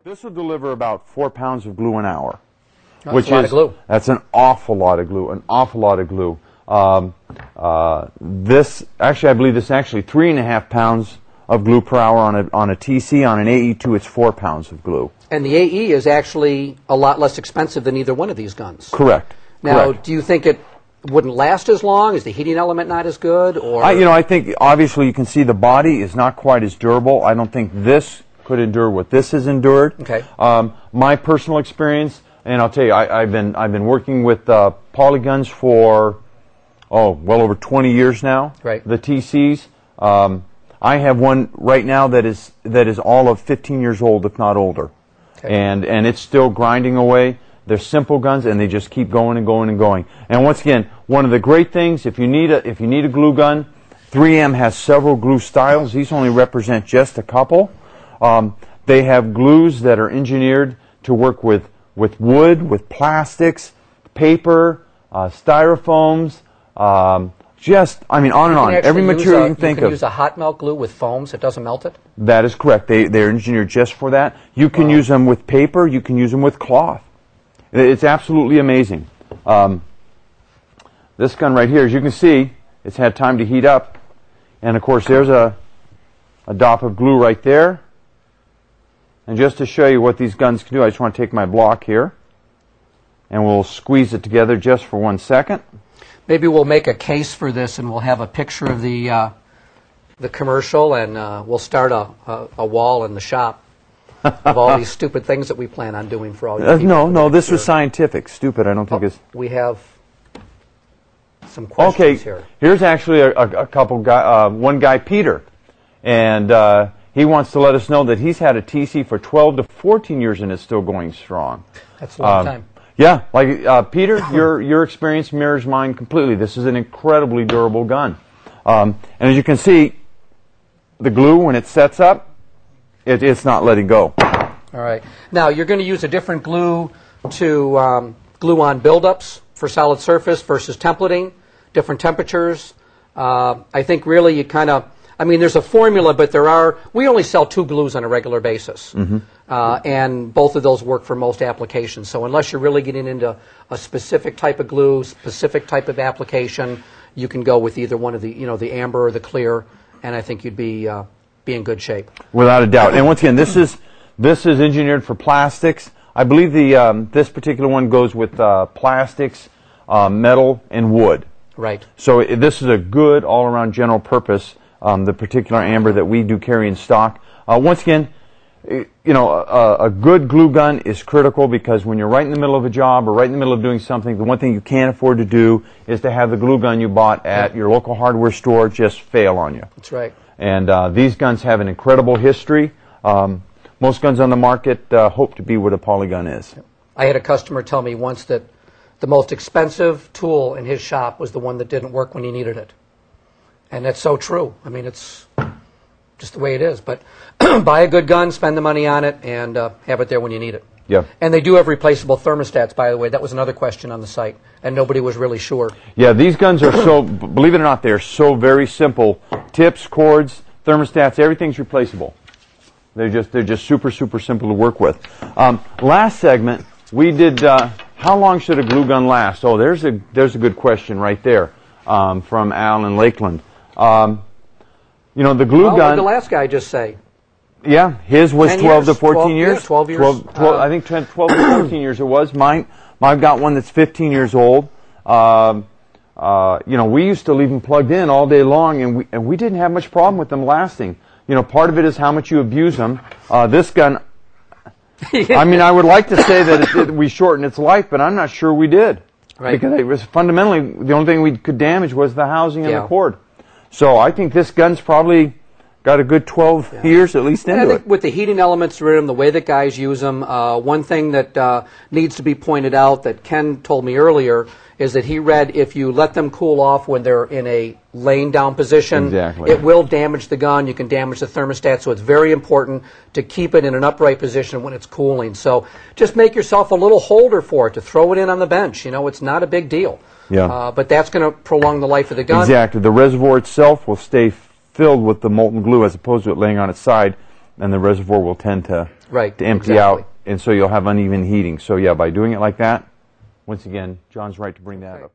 This will deliver about 4 pounds of glue an hour. That's a lot of glue. That's an awful lot of glue, Actually, I believe this is actually 3.5 pounds of glue per hour on a TC. On an AE2, it's 4 pounds of glue. And the AE is actually a lot less expensive than either one of these guns. Correct. Now, do you think it wouldn't last as long? Is the heating element not as good? Or I think obviously you can see the body is not quite as durable. I don't think this could endure what this has endured. Okay. My personal experience, and I'll tell you, I've been working with polyguns for well over 20 years now. Right. The TCs. I have one right now that is all of 15 years old, if not older. Okay. And it's still grinding away. They're simple guns, and they just keep going and going and going. And once again, one of the great things, if you need a glue gun, 3M has several glue styles. These only represent just a couple. They have glues that are engineered to work with wood, with plastics, paper, styrofoams, on and on. Every material you can think of. You can use a hot melt glue with foams. It doesn't melt it? That is correct. They're engineered just for that. You can use them with paper. You can use them with cloth. It's absolutely amazing. This gun right here, as you can see, it's had time to heat up. And, of course, there's a dot of glue right there. And just to show you what these guns can do, I just want to take my block here, and we'll squeeze it together just for 1 second. Maybe we'll make a case for this, and we'll have a picture of the commercial, and we'll start a wall in the shop of all these stupid things that we plan on doing for all you people. No, this was scientific. Stupid, I don't think it's... We have some questions here. Okay, here's actually a couple guy, one guy, Peter, and he wants to let us know that he's had a TC for 12 to 14 years and is still going strong. That's a long time. Yeah, like Peter, your experience mirrors mine completely. This is an incredibly durable gun. And as you can see, the glue, when it sets up, it's not letting go. All right. Now, you're going to use a different glue to glue on buildups for solid surface versus templating, different temperatures. I think really you kind of... there's a formula, but we only sell 2 glues on a regular basis. Mm-hmm. And both of those work for most applications. So unless you're really getting into a specific type of glue, specific type of application, you can go with either one of the, the amber or the clear, and I think you'd be in good shape. Without a doubt. And once again, this is engineered for plastics. I believe this particular one goes with plastics, metal, and wood. Right. So this is a good all-around general purpose. The particular amber that we do carry in stock. Once again, a good glue gun is critical because when you're right in the middle of a job or right in the middle of doing something, the one thing you can't afford to do is to have the glue gun you bought at your local hardware store just fail on you. That's right. And these guns have an incredible history. Most guns on the market hope to be what a polygun is. I had a customer tell me once that the most expensive tool in his shop was the one that didn't work when he needed it. And that's so true. It's just the way it is. But buy a good gun, spend the money on it, and have it there when you need it. Yeah. And they do have replaceable thermostats, by the way. That was another question on the site, and nobody was really sure. Yeah, these guns are so, believe it or not, they're so very simple. Tips, cords, thermostats, everything's replaceable. They're just super, super simple to work with. Last segment, we did, how long should a glue gun last? Oh, there's a good question right there from Al in Lakeland. The glue gun... What did the last guy just say? Yeah, his was 12 to 14 years. 12 years. 12, I think 12 to 14 years it was. I've got one that's 15 years old. We used to leave them plugged in all day long, and we didn't have much problem with them lasting. Part of it is how much you abuse them. This gun, I would like to say that we shortened its life, but I'm not sure we did. Right. Because it was fundamentally, the only thing we could damage was the housing and the cord. So I think this gun's probably got a good 12 years at least into it. I think with the heating elements in them, the way that guys use them, one thing that needs to be pointed out that Ken told me earlier is that he read if you let them cool off when they're in a laying down position, it will damage the gun. You can damage the thermostat, so it's very important to keep it in an upright position when it's cooling. So just make yourself a little holder for it to throw it in on the bench. It's not a big deal. Yeah. But that's going to prolong the life of the gun. Exactly. The reservoir itself will stay filled with the molten glue as opposed to it laying on its side. and the reservoir will tend to Right, to empty exactly. out, and so you'll have uneven heating. So yeah, by doing it like that, once again, John's right to bring that up.